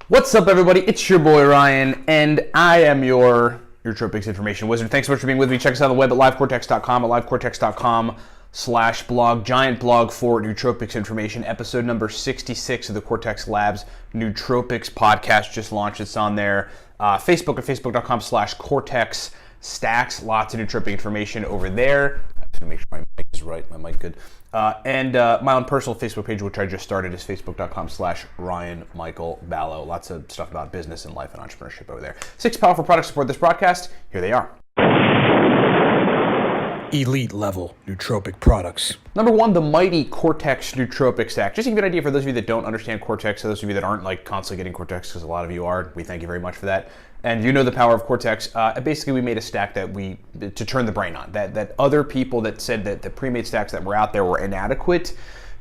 What's up, everybody? It's your boy Ryan, and I am your Nootropics information wizard. Thanks so much for being with me. Check us out on the web at livecortex.com, at livecortex.com/blog, giant blog for Nootropics information. Episode number 66 of the Cortex Labs Nootropics podcast just launched. It's on there. Facebook at facebook.com/cortex stacks. Lots of nootropic information over there. I'm just gonna make sure my mic is right. My mic good. And my own personal Facebook page, which I just started, is facebook.com/Ryan Michael Bello. Lots of stuff about business and life and entrepreneurship over there. 6 powerful products support this broadcast. Here they are. Elite level nootropic products. Number 1, the Mighty Cortex Nootropic Stack. Just to give you an idea for those of you that don't understand Cortex, so those of you that aren't constantly getting Cortex, because a lot of you are, we thank you very much for that. And you know the power of Cortex. Basically, we made a stack to turn the brain on. That other people that said that the pre-made stacks that were out there were inadequate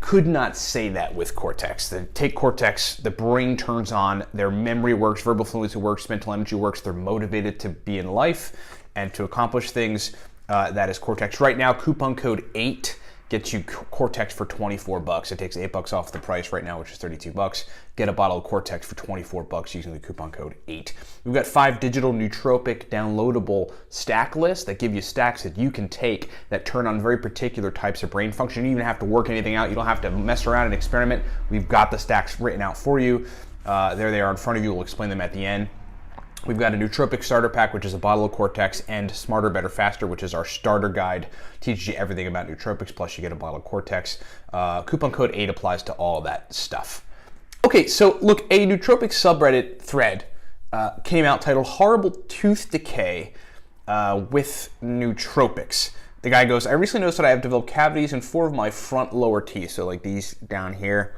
could not say that with Cortex. Take Cortex, the brain turns on, their memory works, verbal fluency works, mental energy works, they're motivated to be in life and to accomplish things. That is Cortex. Right now, coupon code 8 gets you Cortex for $24. It takes $8 off the price right now, which is $32. Get a bottle of Cortex for $24 using the coupon code 8. We've got 5 digital nootropic downloadable stack lists that give you stacks that you can take that turn on very particular types of brain function. You don't even have to work anything out. You don't have to mess around and experiment. We've got the stacks written out for you. There they are in front of you. We'll explain them at the end. We've got a nootropic starter pack, which is a bottle of Cortex, and Smarter, Better, Faster, which is our starter guide. Teaches you everything about nootropics, plus you get a bottle of Cortex. Coupon code 8 applies to all of that stuff. Okay, so look, a nootropic subreddit thread came out titled Horrible Tooth Decay with Nootropics. The guy goes, I recently noticed that I have developed cavities in 4 of my front lower teeth, so like these down here,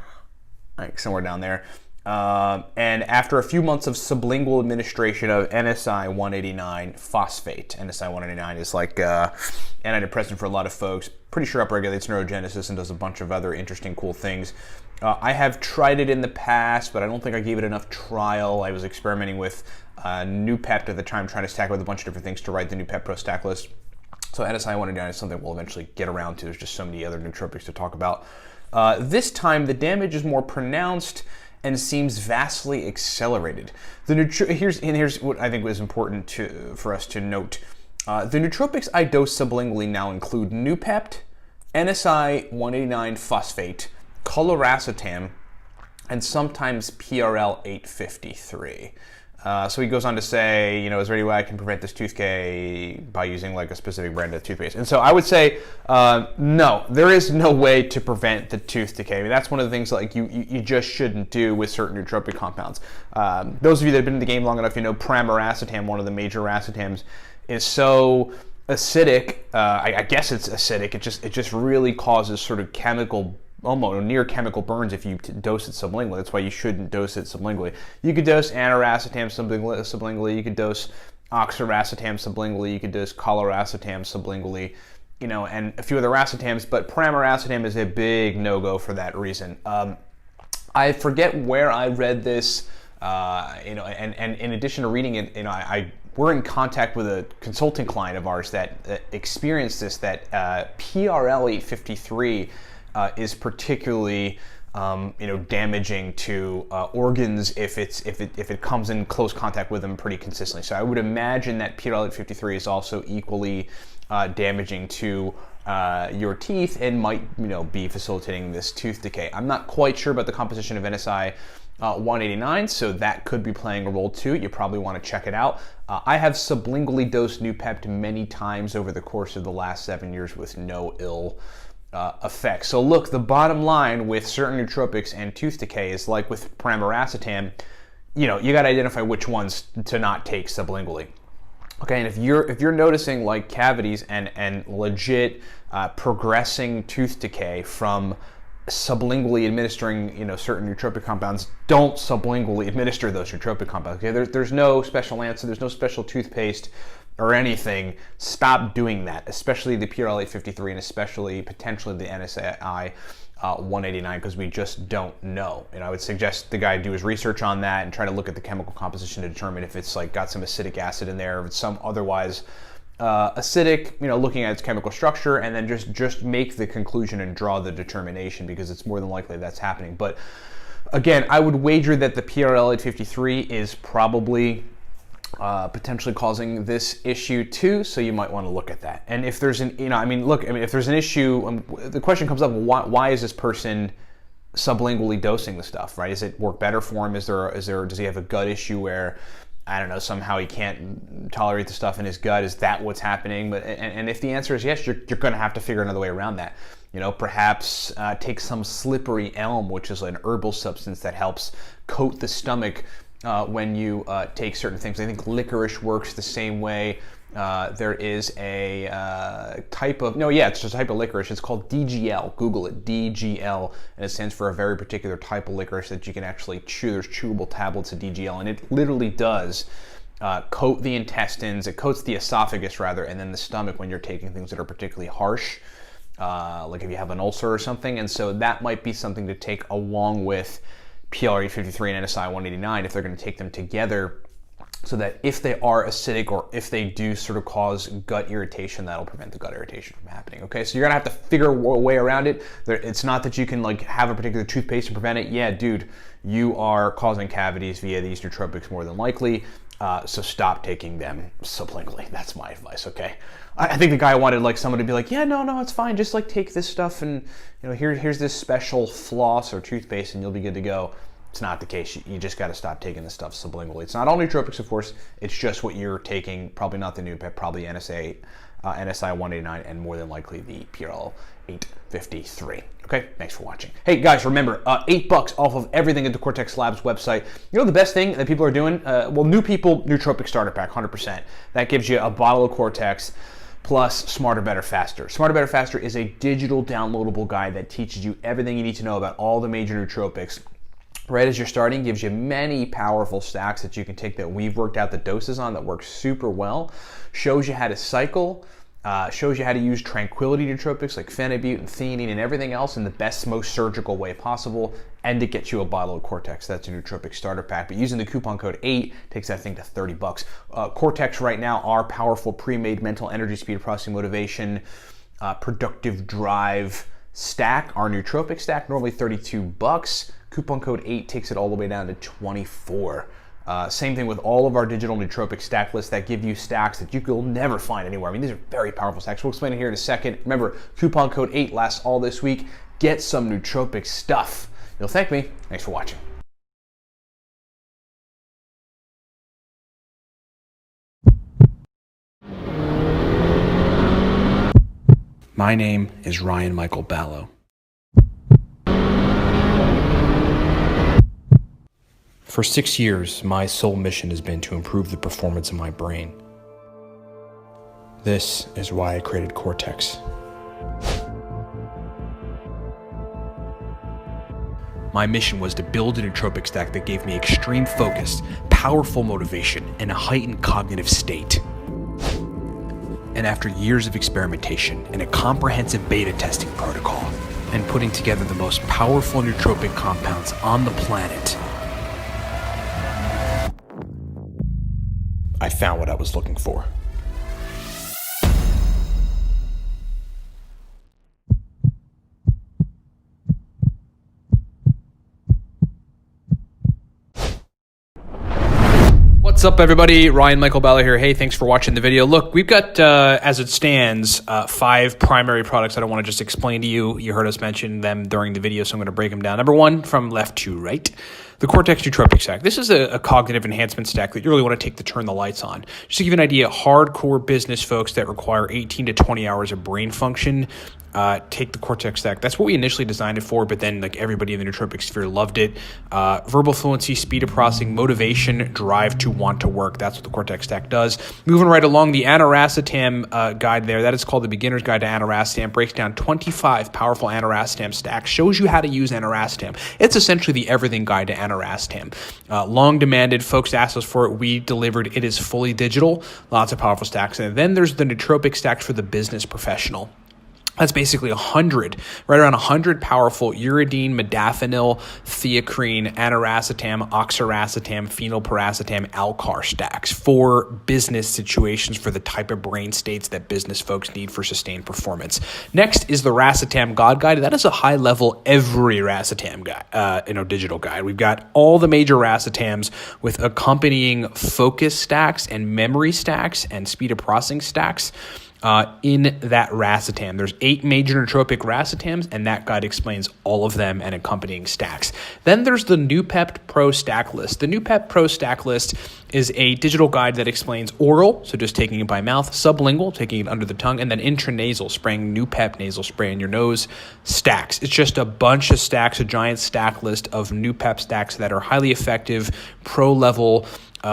like somewhere down there. And after a few months of sublingual administration of NSI-189 phosphate. NSI-189 is like antidepressant for a lot of folks. Pretty sure upregulates neurogenesis and does a bunch of other interesting, cool things. I have tried it in the past, but I don't think I gave it enough trial. I was experimenting with NewPep at the time, trying to stack with a bunch of different things to write the NewPep Pro stack list. So NSI-189 is something we'll eventually get around to. There's just so many other nootropics to talk about. This time, the damage is more pronounced and seems vastly accelerated. Here's what I think was important for us to note. The nootropics I dose sublingually now include NewPep, NSI-189 phosphate, coliracetam, and sometimes PRL-853. So he goes on to say, is there any way I can prevent this tooth decay by using like a specific brand of toothpaste? And so I would say, no, there is no way to prevent the tooth decay. I mean, that's one of the things like you just shouldn't do with certain nootropic compounds. Those of you that have been in the game long enough, pramiracetam, one of the major racetams, is so acidic. I guess it's acidic. It just really causes sort of almost near chemical burns if you dose it sublingually. That's why you shouldn't dose it sublingually. You could dose aniracetam sublingually. You could dose oxiracetam sublingually. You could dose coliracetam sublingually, and a few other racetams. But pramiracetam is a big no-go for that reason. I forget where I read this, and in addition to reading it, we're in contact with a consulting client of ours that experienced this. That PRL-853. Is particularly, damaging to organs if it comes in close contact with them pretty consistently. So I would imagine that PRL-853 is also equally damaging to your teeth and might, be facilitating this tooth decay. I'm not quite sure about the composition of NSI-189, so that could be playing a role too. You probably want to check it out. I have sublingually dosed NewPep many times over the course of the last 7 years with no ill effects. So look, the bottom line with certain nootropics and tooth decay is like with pramiracetam, you got to identify which ones to not take sublingually. Okay, and if you're noticing like cavities and legit progressing tooth decay from sublingually administering certain nootropic compounds, don't sublingually administer those nootropic compounds. Okay, there's no special answer. There's no special toothpaste or anything. Stop doing that, especially the PRL-853 and especially potentially the NSI-189, because we just don't know. And I would suggest the guy do his research on that and try to look at the chemical composition to determine if it's like got some acidic acid in there, or if it's some otherwise acidic, looking at its chemical structure, and then just make the conclusion and draw the determination, because it's more than likely that's happening. But Again, I would wager that the PRL 853 is probably potentially causing this issue too, so you might want to look at that. And if there's an, if there's an issue, the question comes up: why is this person sublingually dosing the stuff? Right? Does it work better for him? Does he have a gut issue where, I don't know, somehow he can't tolerate the stuff in his gut? Is that what's happening? And if the answer is yes, you're going to have to figure another way around that. Perhaps take some slippery elm, which is an herbal substance that helps coat the stomach when you take certain things. I think licorice works the same way. There is a type of, it's just a type of licorice. It's called DGL. Google it, DGL, and it stands for a very particular type of licorice that you can actually chew. There's chewable tablets of DGL, and it literally does coat the intestines. It coats the esophagus, rather, and then the stomach when you're taking things that are particularly harsh, like if you have an ulcer or something. And so that might be something to take along with PL853 and NSI 189 if they're going to take them together, so that if they are acidic or if they do sort of cause gut irritation, that'll prevent the gut irritation from happening. Okay, so you're gonna have to figure a way around it. It's not that you can have a particular toothpaste to prevent it. Yeah, dude, you are causing cavities via these nootropics more than likely. So stop taking them sublingually. That's my advice. Okay, I think the guy wanted someone to be like, yeah, no, it's fine. Just take this stuff and here's this special floss or toothpaste and you'll be good to go. It's not the case. You just got to stop taking this stuff sublingually. It's not all nootropics, of course. It's just what you're taking. Probably not the new, but probably NSI 189, and more than likely the PRL 853. Okay, thanks for watching. Hey guys, remember, $8 off of everything at the Cortex Labs website. The best thing that people are doing? New people, Nootropic Starter Pack, 100%. That gives you a bottle of Cortex plus Smarter, Better, Faster. Smarter, Better, Faster is a digital downloadable guide that teaches you everything you need to know about all the major nootropics. Right as you're starting, gives you many powerful stacks that you can take that we've worked out the doses on that work super well. Shows you how to cycle, shows you how to use tranquility nootropics like phenibut and theanine and everything else in the best, most surgical way possible, and to get you a bottle of Cortex. That's a Nootropic Starter Pack. But using the coupon code 8 takes that thing to $30. Cortex right now, our powerful pre-made mental energy, speed of processing, motivation, productive drive stack, our nootropic stack, normally $32. Coupon code 8 takes it all the way down to $24. Same thing with all of our digital nootropic stack lists that give you stacks that you will never find anywhere. These are very powerful stacks. We'll explain it here in a second. Remember, coupon code 8 lasts all this week. Get some nootropic stuff. You'll thank me. Thanks for watching. My name is Ryan Michael Bello. For 6 years, my sole mission has been to improve the performance of my brain. This is why I created Cortex. My mission was to build a nootropic stack that gave me extreme focus, powerful motivation, and a heightened cognitive state. And after years of experimentation and a comprehensive beta testing protocol, and putting together the most powerful nootropic compounds on the planet, I found what I was looking for. What's up, everybody? Ryan Michael Bello here. Hey, thanks for watching the video. Look, we've got, as it stands, 5 primary products that I want to just explain to you. You heard us mention them during the video, so I'm going to break them down. Number 1, from left to right, the Cortex Nootropic Stack. This is a cognitive enhancement stack that you really want to take to turn the lights on. Just to give you an idea, hardcore business folks that require 18 to 20 hours of brain function, take the Cortex stack. That's what we initially designed it for, but then everybody in the nootropic sphere loved it. Verbal fluency, speed of processing, motivation, drive to want to work. That's what the Cortex stack does. Moving right along, the aniracetam guide there, that is called the Beginner's Guide to Aniracetam, breaks down 25 powerful aniracetam stacks, shows you how to use aniracetam. It's essentially the everything guide to aniracetam. Long demanded, folks asked us for it, we delivered. It is fully digital, lots of powerful stacks. And then there's the nootropic stacks for the business professional. That's basically 100, right around 100 powerful uridine, modafinil, theacrine, aniracetam, oxiracetam, phenylpiracetam, Alcar stacks for business situations, for the type of brain states that business folks need for sustained performance. Next is the racetam God Guide. That is a high-level every racetam guide, digital guide. We've got all the major racetams with accompanying focus stacks and memory stacks and speed of processing stacks. In that racetam. There's 8 major nootropic racetams, and that guide explains all of them and accompanying stacks. Then there's the Noopept Pro Stack List. The Noopept Pro Stack List is a digital guide that explains oral, so just taking it by mouth, sublingual, taking it under the tongue, and then intranasal, spraying Noopept nasal spray in your nose, stacks. It's just a bunch of stacks, a giant stack list of Noopept stacks that are highly effective, pro-level,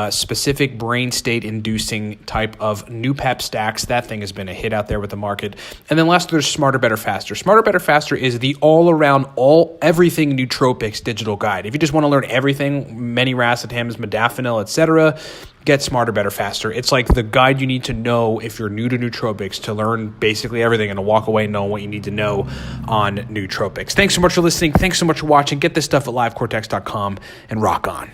specific brain state inducing type of Noopept stacks. That thing has been a hit out there with the market. And then last, there's Smarter, Better, Faster. Smarter, Better, Faster is the all-around, everything nootropics digital guide. If you just want to learn everything, many racetams, modafinil, etc., get Smarter, Better, Faster. It's like the guide you need to know if you're new to nootropics, to learn basically everything and to walk away knowing what you need to know on nootropics. Thanks so much for listening. Thanks so much for watching. Get this stuff at livecortex.com and rock on.